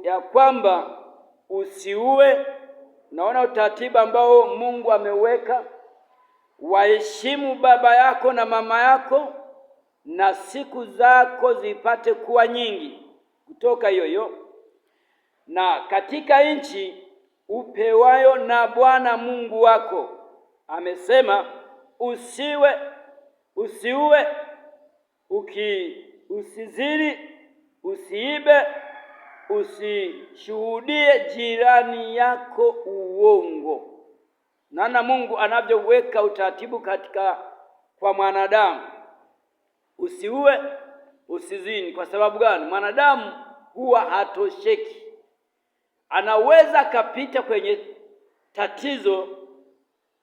ya kwamba usiue. Naona utaratibu ambao Mungu ameweka, waheshimu baba yako na mama yako na siku zako zipate kuwa nyingi kutoka hiyo. Na katika nchi upewayo na Bwana Mungu wako amesema usiue, usizini, usiibe, usishuhudie jirani yako uongo. Naona Mungu anavyoweka utaratibu kwa mwanadamu. Usiue, usizini. Kwa sababu gani? Mwanadamu huwa hatosheki. Anaweza kapita kwenye tatizo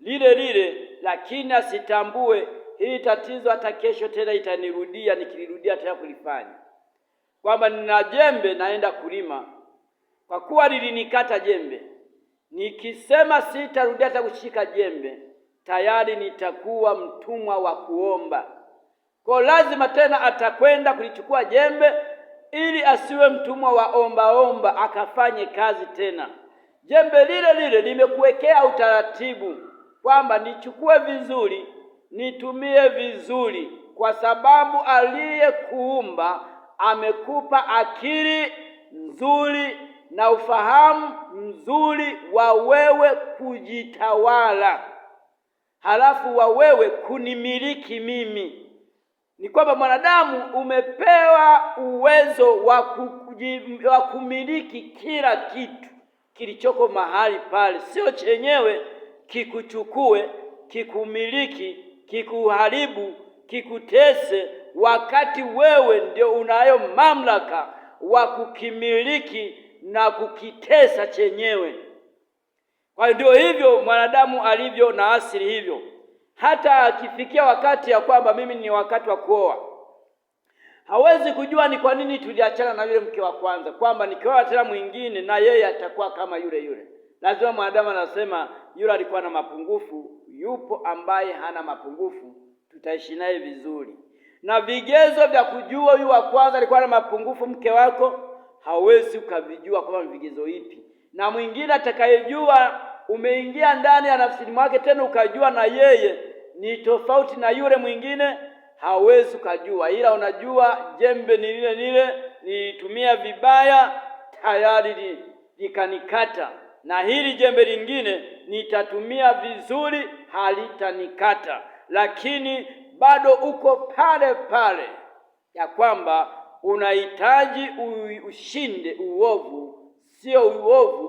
lile lakini asitambue hili tatizo hata kesho tena itanirudia, nikilirudia tena kulifanya. Kwamba nina jembe naenda kulima, kwa kuwa lilinikata jembe, nikisema sitarudia hata kushika jembe, tayari nitakuwa mtumwa wa kuomba. Kwa lazima tena atakwenda kulichukua jembe ili asiwe mtumwa wa omba, akafanye kazi tena. Jembe lile limekuwekea utaratibu kwamba nichukue vizuri, nitumie vizuri, kwa sababu aliyekuumba amekupa akili nzuri na ufahamu mzuri wa wewe kujitawala, halafu wa wewe kunimiliki mimi. Ni kwamba mwanadamu umepewa uwezo wa kumiliki kila kitu kilichoko mahali pale, sio chenyewe kikuchukue, kikumiliki, kikuharibu, kikutese, wakati wewe ndio unayo mamlaka wa kukimiliki na kukitesa chenyewe. Kwa ndio hivyo mwanadamu alivyo na asili hivyo. Hata akifikia wakati ya kwamba mimi ni wakati wa kuoa, hawezi kujua ni kwa nini tuliachana na yule mke wa kwanza, kwamba nikioa tena mwingine na yeye atakuwa kama yule. Lazima mwanadamu anasema yule alikuwa na mapungufu, yupo ambaye hana mapungufu, tutaishi naye vizuri. Na vigezo vya kujua huyu wa kwanza alikuwa na mapungufu mke wako, hawezi ukavijua kama vigezo ipi. Na mwingine atakayejua umeingia ndani ya nafsini mwake tena ukajua na yeye ni tofauti na yule mwingine, hawezi ukajua. Ila unajua jembe ni lile nilitumia vibaya, tayari likanikata, na hili jembe lingine nitatumia vizuri, halitanikata. Lakini bado uko pale ya kwamba unahitaji ushinde uovu, sio uovu